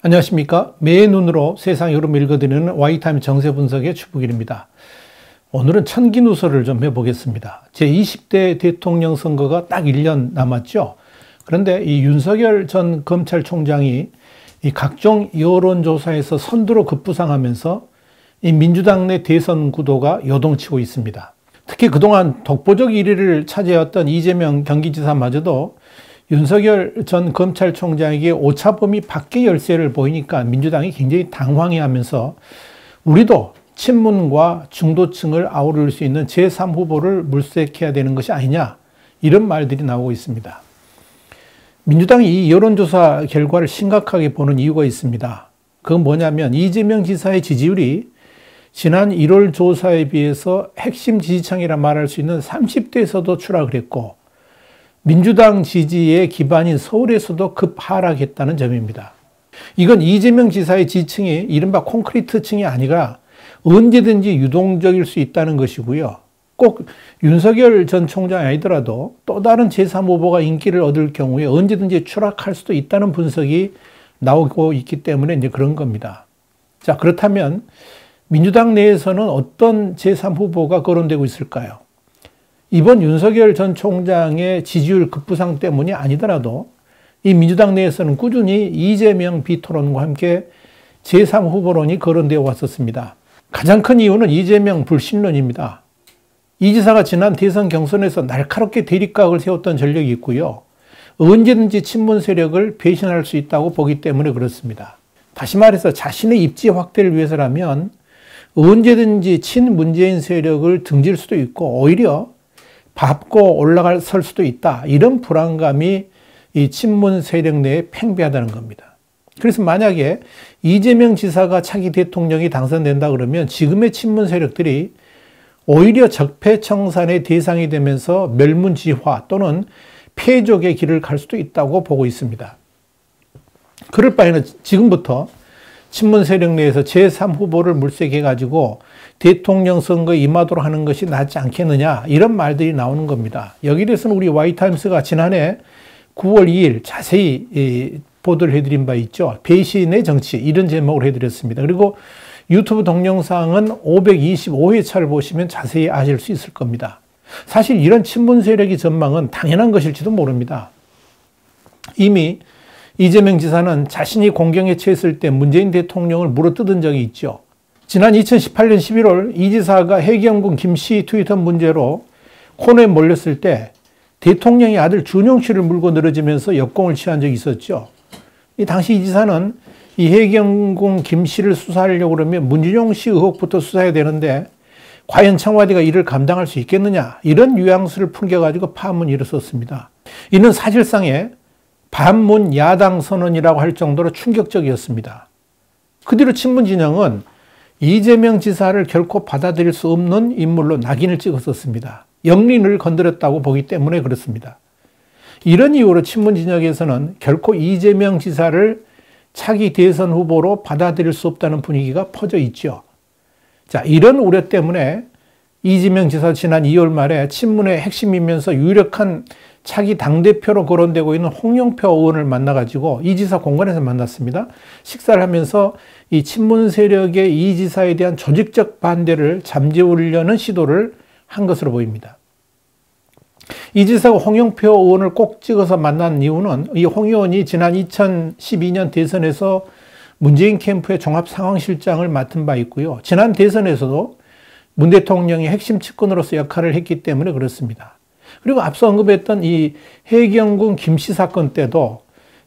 안녕하십니까. 매의 눈으로 세상 흐름을 읽어드리는 Y타임 정세 분석의 주북일입니다. 오늘은 천기누설을 좀 해보겠습니다. 제20대 대통령 선거가 딱 1년 남았죠. 그런데 이 윤석열 전 검찰총장이 이 각종 여론조사에서 선두로 급부상하면서 이 민주당 내 대선 구도가 요동치고 있습니다. 특히 그동안 독보적 1위를 차지해왔던 이재명 경기지사마저도 윤석열 전 검찰총장에게 오차범위 밖의 열세를 보이니까 민주당이 굉장히 당황해하면서 우리도 친문과 중도층을 아우를 수 있는 제3후보를 물색해야 되는 것이 아니냐, 이런 말들이 나오고 있습니다. 민주당이 이 여론조사 결과를 심각하게 보는 이유가 있습니다. 그건 뭐냐면 이재명 지사의 지지율이 지난 1월 조사에 비해서 핵심 지지층이라 말할 수 있는 30대에서도 추락을 했고 민주당 지지의 기반인 서울에서도 급 하락했다는 점입니다. 이건 이재명 지사의 지지층이 이른바 콘크리트층이 아니라 언제든지 유동적일 수 있다는 것이고요. 꼭 윤석열 전 총장이 아니더라도 또 다른 제3후보가 인기를 얻을 경우에 언제든지 추락할 수도 있다는 분석이 나오고 있기 때문에 이제 그런 겁니다. 자, 그렇다면 민주당 내에서는 어떤 제3후보가 거론되고 있을까요? 이번 윤석열 전 총장의 지지율 급부상 때문이 아니더라도 이 민주당 내에서는 꾸준히 이재명 비토론과 함께 제3후보론이 거론되어 왔었습니다. 가장 큰 이유는 이재명 불신론입니다. 이 지사가 지난 대선 경선에서 날카롭게 대립각을 세웠던 전력이 있고요. 언제든지 친문 세력을 배신할 수 있다고 보기 때문에 그렇습니다. 다시 말해서 자신의 입지 확대를 위해서라면 언제든지 친문재인 세력을 등질 수도 있고 오히려 밟고 설 수도 있다. 이런 불안감이 이 친문 세력 내에 팽배하다는 겁니다. 그래서 만약에 이재명 지사가 차기 대통령이 당선된다 그러면 지금의 친문 세력들이 오히려 적폐청산의 대상이 되면서 멸문지화 또는 패족의 길을 갈 수도 있다고 보고 있습니다. 그럴 바에는 지금부터 친문 세력 내에서 제3후보를 물색해가지고 대통령 선거에 임하도록 하는 것이 낫지 않겠느냐, 이런 말들이 나오는 겁니다. 여기에 대해서는 우리 Y타임스가 지난해 9월 2일 자세히 보도를 해드린 바 있죠. 배신의 정치, 이런 제목으로 해드렸습니다. 그리고 유튜브 동영상은 525회차를 보시면 자세히 아실 수 있을 겁니다. 사실 이런 친문 세력의 전망은 당연한 것일지도 모릅니다. 이미 이재명 지사는 자신이 공경에 처했을 때 문재인 대통령을 물어뜯은 적이 있죠. 지난 2018년 11월 이 지사가 해경군 김씨 트위터 문제로 코너에 몰렸을 때 대통령의 아들 준용 씨를 물고 늘어지면서 역공을 취한 적이 있었죠. 이 당시 이 지사는 이 해경군 김씨를 수사하려고 그러면 문준용 씨 의혹부터 수사해야 되는데 과연 청와대가 이를 감당할 수 있겠느냐, 이런 뉘앙스를 풍겨가지고 파문이 일었었습니다. 이는 사실상의 반문 야당 선언이라고 할 정도로 충격적이었습니다. 그 뒤로 친문 진영은 이재명 지사를 결코 받아들일 수 없는 인물로 낙인을 찍었었습니다. 영린을 건드렸다고 보기 때문에 그렇습니다. 이런 이유로 친문 진영에서는 결코 이재명 지사를 차기 대선 후보로 받아들일 수 없다는 분위기가 퍼져 있죠. 자, 이런 우려 때문에 이재명 지사 지난 2월 말에 친문의 핵심이면서 유력한 차기 당대표로 거론되고 있는 홍영표 의원을 만나가지고 이 지사 공간에서 만났습니다. 식사를 하면서 이 친문 세력의 이 지사에 대한 조직적 반대를 잠재우려는 시도를 한 것으로 보입니다. 이 지사가 홍영표 의원을 꼭 찍어서 만난 이유는 이 홍 의원이 지난 2012년 대선에서 문재인 캠프의 종합상황실장을 맡은 바 있고요. 지난 대선에서도 문 대통령의 핵심 측근으로서 역할을 했기 때문에 그렇습니다. 그리고 앞서 언급했던 이 해경군 김씨 사건 때도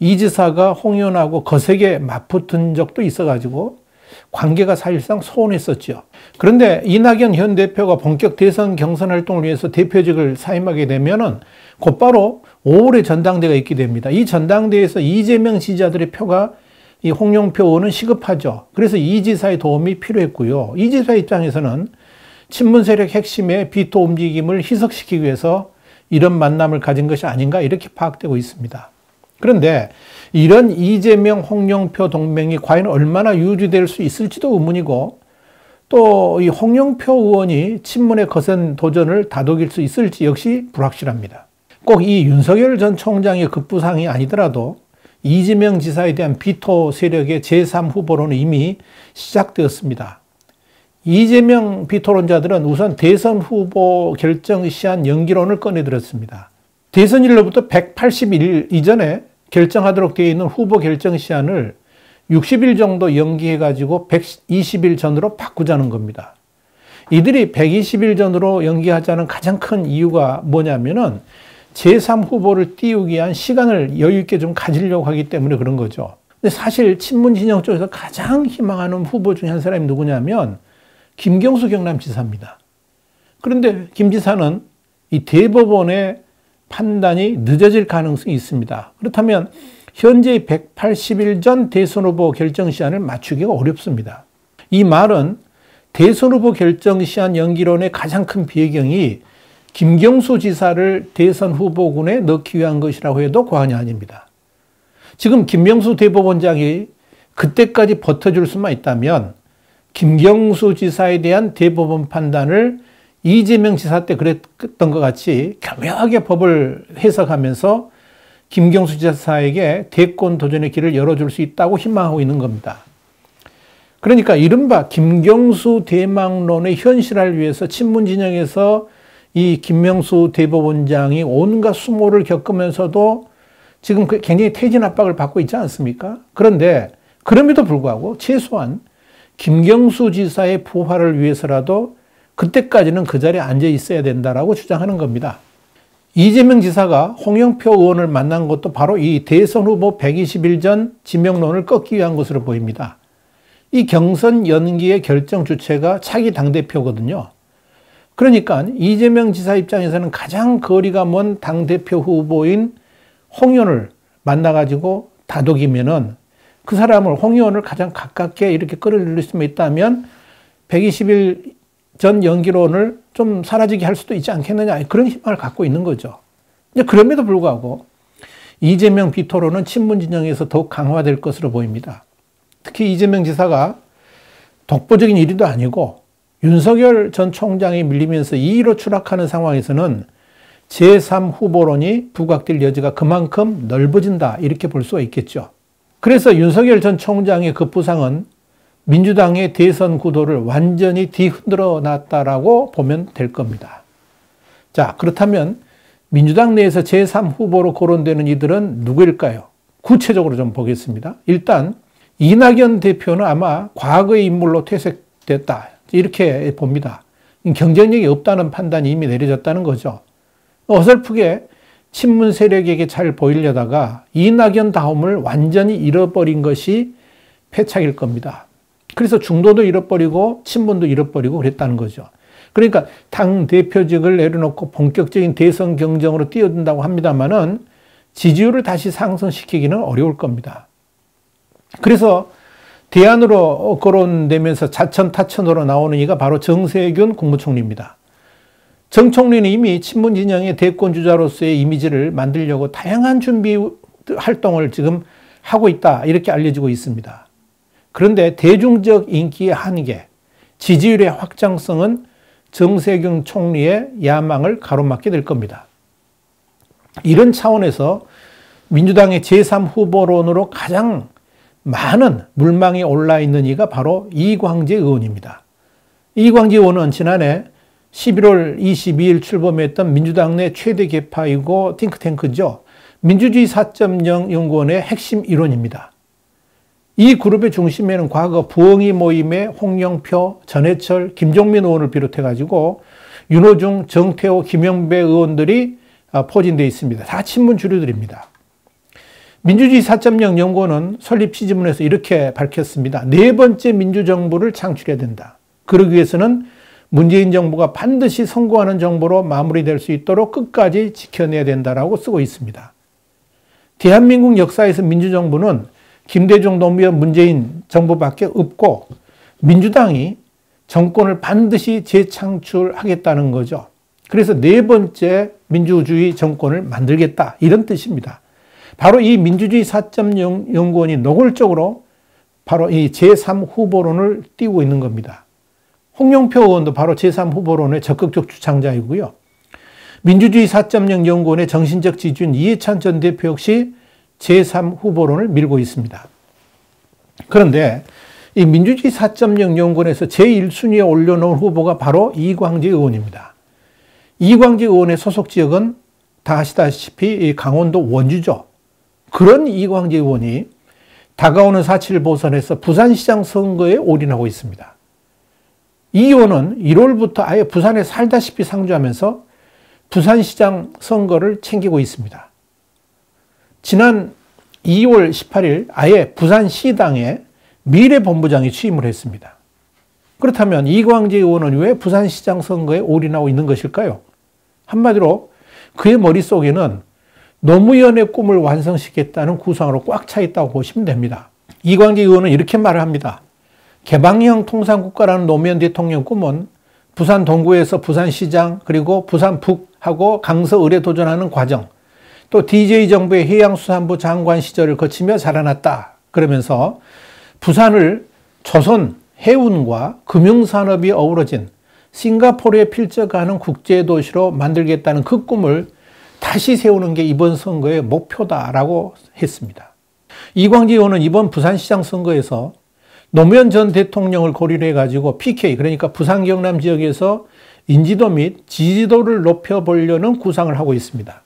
이 지사가 홍 의원하고 거세게 맞붙은 적도 있어가지고 관계가 사실상 소원했었죠. 그런데 이낙연 현 대표가 본격 대선 경선 활동을 위해서 대표직을 사임하게 되면은 곧바로 5월에 전당대회가 있게 됩니다. 이 전당대회에서 이재명 지지자들의 표가 이 홍영표 의원은 시급하죠. 그래서 이 지사의 도움이 필요했고요. 이 지사 입장에서는 친문 세력 핵심의 비토 움직임을 희석시키기 위해서 이런 만남을 가진 것이 아닌가, 이렇게 파악되고 있습니다. 그런데 이런 이재명, 홍영표 동맹이 과연 얼마나 유지될 수 있을지도 의문이고, 또 이 홍영표 의원이 친문의 거센 도전을 다독일 수 있을지 역시 불확실합니다. 꼭 이 윤석열 전 총장의 급부상이 아니더라도 이재명 지사에 대한 비토 세력의 제3 후보로는 이미 시작되었습니다. 이재명 비토론자들은 우선 대선 후보 결정 시한 연기론을 꺼내들었습니다. 대선일로부터 180일 이전에 결정하도록 되어 있는 후보 결정 시한을 60일 정도 연기해가지고 120일 전으로 바꾸자는 겁니다. 이들이 120일 전으로 연기하자는 가장 큰 이유가 뭐냐면은 제3 후보를 띄우기 위한 시간을 여유있게 좀 가지려고 하기 때문에 그런 거죠. 근데 사실 친문 진영 쪽에서 가장 희망하는 후보 중에 한 사람이 누구냐면 김경수 경남지사입니다. 그런데 김 지사는 이 대법원의 판단이 늦어질 가능성이 있습니다. 그렇다면 현재 180일 전 대선 후보 결정 시한을 맞추기가 어렵습니다. 이 말은 대선 후보 결정 시한 연기론의 가장 큰 배경이 김경수 지사를 대선 후보군에 넣기 위한 것이라고 해도 과언이 아닙니다. 지금 김명수 대법원장이 그때까지 버텨줄 수만 있다면 김경수 지사에 대한 대법원 판단을 이재명 지사 때 그랬던 것 같이 교묘하게 법을 해석하면서 김경수 지사에게 대권 도전의 길을 열어줄 수 있다고 희망하고 있는 겁니다. 그러니까 이른바 김경수 대망론의 현실화를 위해서 친문 진영에서 이 김명수 대법원장이 온갖 수모를 겪으면서도 지금 굉장히 퇴진 압박을 받고 있지 않습니까? 그런데 그럼에도 불구하고 최소한 김경수 지사의 부활을 위해서라도 그때까지는 그 자리에 앉아 있어야 된다라고 주장하는 겁니다. 이재명 지사가 홍영표 의원을 만난 것도 바로 이 대선 후보 120일 전 지명론을 꺾기 위한 것으로 보입니다. 이 경선 연기의 결정 주체가 차기 당대표거든요. 그러니까 이재명 지사 입장에서는 가장 거리가 먼 당대표 후보인 홍 의원을 만나가지고 다독이면은 그 사람을 홍 의원을 가장 가깝게 이렇게 끌어들일 수 있다면 120일 전 연기론을 좀 사라지게 할 수도 있지 않겠느냐 그런 희망을 갖고 있는 거죠. 그럼에도 불구하고 이재명 비토론은 친문 진영에서 더욱 강화될 것으로 보입니다. 특히 이재명 지사가 독보적인 1위도 아니고 윤석열 전 총장이 밀리면서 2위로 추락하는 상황에서는 제3 후보론이 부각될 여지가 그만큼 넓어진다 이렇게 볼 수가 있겠죠. 그래서 윤석열 전 총장의 급부상은 민주당의 대선 구도를 완전히 뒤흔들어 놨다라고 보면 될 겁니다. 자, 그렇다면 민주당 내에서 제3 후보로 거론되는 이들은 누구일까요? 구체적으로 좀 보겠습니다. 일단 이낙연 대표는 아마 과거의 인물로 퇴색됐다 이렇게 봅니다. 경쟁력이 없다는 판단이 이미 내려졌다는 거죠. 어설프게 친문 세력에게 잘 보이려다가 이낙연 다음을 완전히 잃어버린 것이 패착일 겁니다. 그래서 중도도 잃어버리고 친문도 잃어버리고 그랬다는 거죠. 그러니까 당대표직을 내려놓고 본격적인 대선 경쟁으로 뛰어든다고 합니다만은 지지율을 다시 상승시키기는 어려울 겁니다. 그래서 대안으로 거론되면서 자천타천으로 나오는 이가 바로 정세균 국무총리입니다. 정 총리는 이미 친문 진영의 대권 주자로서의 이미지를 만들려고 다양한 준비 활동을 지금 하고 있다 이렇게 알려지고 있습니다. 그런데 대중적 인기의 한계, 지지율의 확장성은 정세균 총리의 야망을 가로막게 될 겁니다. 이런 차원에서 민주당의 제3 후보론으로 가장 많은 물망에 올라 있는 이가 바로 이광재 의원입니다. 이광재 의원은 지난해 11월 22일 출범했던 민주당 내 최대 계파이고 띵크탱크죠. 민주주의 4.0 연구원의 핵심 일원입니다. 이 그룹의 중심에는 과거 부엉이 모임의 홍영표, 전해철, 김종민 의원을 비롯해가지고 윤호중, 정태호, 김영배 의원들이 포진되어 있습니다. 다 친문 주류들입니다. 민주주의 4.0 연구원은 설립 취지문에서 이렇게 밝혔습니다. 네 번째 민주정부를 창출해야 된다. 그러기 위해서는 문재인 정부가 반드시 성공하는 정부로 마무리될 수 있도록 끝까지 지켜내야 된다라고 쓰고 있습니다. 대한민국 역사에서 민주정부는 김대중, 노무현, 문재인 정부밖에 없고 민주당이 정권을 반드시 재창출하겠다는 거죠. 그래서 네 번째 민주주의 정권을 만들겠다 이런 뜻입니다. 바로 이 민주주의 4.0 연구원이 노골적으로 바로 이 제3 후보론을 띄우고 있는 겁니다. 홍영표 의원도 바로 제3 후보론의 적극적 주창자이고요. 민주주의 4.0 연구원의 정신적 지주인 이해찬 전 대표 역시 제3 후보론을 밀고 있습니다. 그런데 이 민주주의 4.0 연구원에서 제1순위에 올려놓은 후보가 바로 이광재 의원입니다. 이광재 의원의 소속 지역은 다 아시다시피 강원도 원주죠. 그런 이광재 의원이 다가오는 4.7 보선에서 부산시장 선거에 올인하고 있습니다. 이 의원은 1월부터 아예 부산에 살다시피 상주하면서 부산시장 선거를 챙기고 있습니다. 지난 2월 18일 아예 부산시당에 미래본부장이 취임을 했습니다. 그렇다면 이광재 의원은 왜 부산시장 선거에 올인하고 있는 것일까요? 한마디로 그의 머릿속에는 노무현의 꿈을 완성시키겠다는 구상으로 꽉 차 있다고 보시면 됩니다. 이광재 의원은 이렇게 말을 합니다. 개방형 통상국가라는 노무현 대통령 꿈은 부산 동구에서 부산시장 그리고 부산 북하고 강서 을에 도전하는 과정, 또 DJ 정부의 해양수산부 장관 시절을 거치며 자라났다. 그러면서 부산을 조선 해운과 금융산업이 어우러진 싱가포르에 필적하는 국제도시로 만들겠다는 그 꿈을 다시 세우는 게 이번 선거의 목표다라고 했습니다. 이광재 의원은 이번 부산시장 선거에서 노무현 전 대통령을 고리로 해가지고 PK, 그러니까 부산 경남 지역에서 인지도 및 지지도를 높여보려는 구상을 하고 있습니다.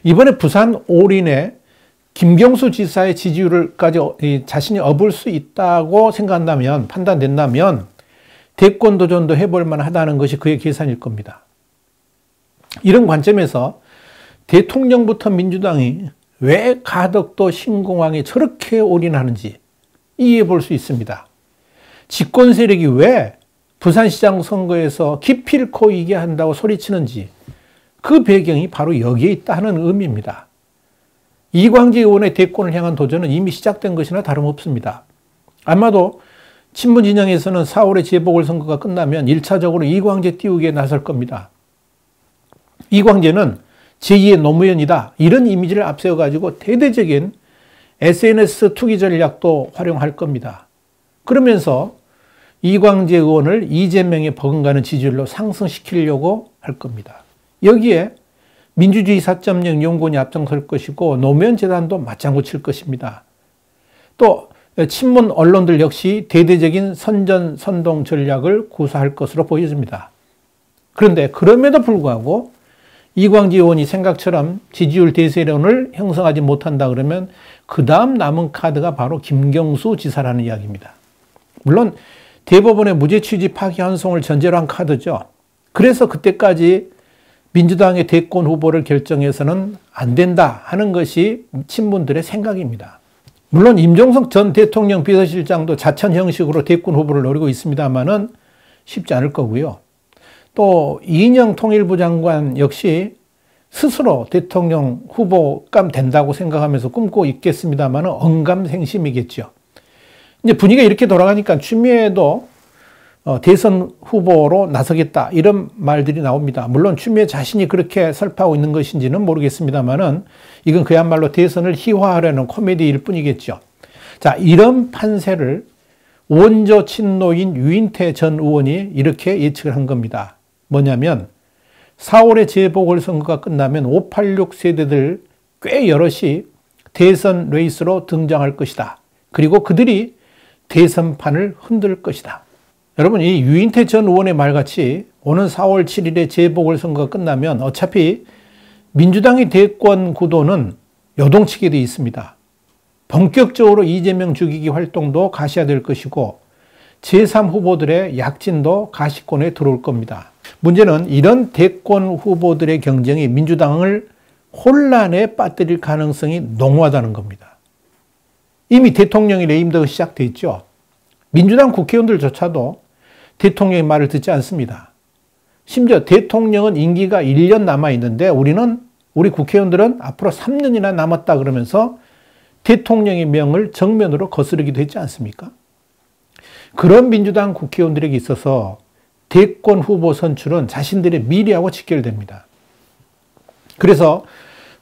이번에 부산 올인에 김경수 지사의 지지율까지 자신이 업을 수 있다고 생각한다면, 판단된다면 대권 도전도 해볼 만하다는 것이 그의 계산일 겁니다. 이런 관점에서 대통령부터 민주당이 왜 가덕도 신공항에 저렇게 올인하는지 이해해 볼 수 있습니다. 집권 세력이 왜 부산시장 선거에서 기필코 이겨야 한다고 소리치는지 그 배경이 바로 여기에 있다는 의미입니다. 이광재 의원의 대권을 향한 도전은 이미 시작된 것이나 다름없습니다. 아마도 친문 진영에서는 4월에 재보궐선거가 끝나면 1차적으로 이광재 띄우기에 나설 겁니다. 이광재는 제2의 노무현이다. 이런 이미지를 앞세워가지고 대대적인 SNS 투기 전략도 활용할 겁니다. 그러면서 이광재 의원을 이재명에 버금가는 지지율로 상승시키려고 할 겁니다. 여기에 민주주의 4.0 연구원이 앞장설 것이고 노무현 재단도 맞장구 칠 것입니다. 또 친문 언론들 역시 대대적인 선전선동 전략을 구사할 것으로 보여집니다. 그런데 그럼에도 불구하고 이광재 의원이 생각처럼 지지율 대세론을 형성하지 못한다 그러면 그 다음 남은 카드가 바로 김경수 지사라는 이야기입니다. 물론 대법원의 무죄 취지 파기 환송을 전제로 한 카드죠. 그래서 그때까지 민주당의 대권 후보를 결정해서는 안 된다 하는 것이 친문들의 생각입니다. 물론 임종석 전 대통령 비서실장도 자천 형식으로 대권 후보를 노리고 있습니다만은 쉽지 않을 거고요. 또 이인영 통일부 장관 역시 스스로 대통령 후보감 된다고 생각하면서 꿈꾸고 있겠습니다만 언감생심이겠죠. 이제 분위기가 이렇게 돌아가니까 추미애도 대선 후보로 나서겠다 이런 말들이 나옵니다. 물론 추미애 자신이 그렇게 설파하고 있는 것인지는 모르겠습니다만은 이건 그야말로 대선을 희화하려는 코미디일 뿐이겠죠. 자, 이런 판세를 원조 친노인 유인태 전 의원이 이렇게 예측을 한 겁니다. 뭐냐면 4월에 재보궐선거가 끝나면 586 세대들 꽤 여럿이 대선 레이스로 등장할 것이다. 그리고 그들이 대선판을 흔들 것이다. 여러분, 이 유인태 전 의원의 말같이 오는 4월 7일에 재보궐선거가 끝나면 어차피 민주당의 대권 구도는 요동치게 돼 있습니다. 본격적으로 이재명 죽이기 활동도 가시화될 것이고 제3 후보들의 약진도 가시권에 들어올 겁니다. 문제는 이런 대권 후보들의 경쟁이 민주당을 혼란에 빠뜨릴 가능성이 농후하다는 겁니다. 이미 대통령의 레임덕이 시작돼 있죠. 민주당 국회의원들조차도 대통령의 말을 듣지 않습니다. 심지어 대통령은 임기가 1년 남아있는데 우리 국회의원들은 앞으로 3년이나 남았다 그러면서 대통령의 명을 정면으로 거스르기도 했지 않습니까? 그런 민주당 국회의원들에게 있어서 대권 후보 선출은 자신들의 미래하고 직결됩니다. 그래서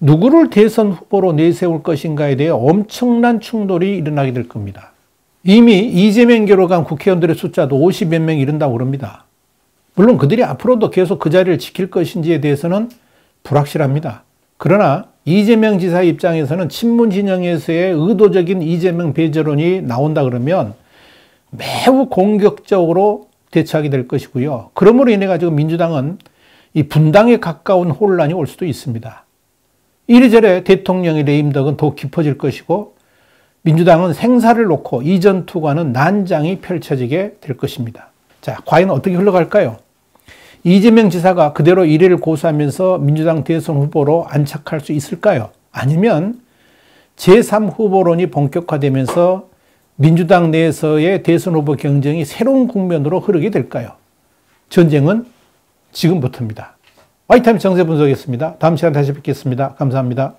누구를 대선 후보로 내세울 것인가에 대해 엄청난 충돌이 일어나게 될 겁니다. 이미 이재명계로 간 국회의원들의 숫자도 50몇 명이 이른다고 그럽니다. 물론 그들이 앞으로도 계속 그 자리를 지킬 것인지에 대해서는 불확실합니다. 그러나 이재명 지사 입장에서는 친문 진영에서의 의도적인 이재명 배제론이 나온다 그러면 매우 공격적으로 대처하게 될 것이고요. 그러므로 인해 가지고 민주당은 이 분당에 가까운 혼란이 올 수도 있습니다. 이래저래 대통령의 레임덕은 더 깊어질 것이고 민주당은 생사를 놓고 이전 투과는 난장이 펼쳐지게 될 것입니다. 자, 과연 어떻게 흘러갈까요? 이재명 지사가 그대로 이례를 고수하면서 민주당 대선 후보로 안착할 수 있을까요? 아니면 제3 후보론이 본격화되면서 민주당 내에서의 대선 후보 경쟁이 새로운 국면으로 흐르게 될까요? 전쟁은 지금부터입니다. 와이타임 정세 분석이었습니다. 다음 시간 다시 뵙겠습니다. 감사합니다.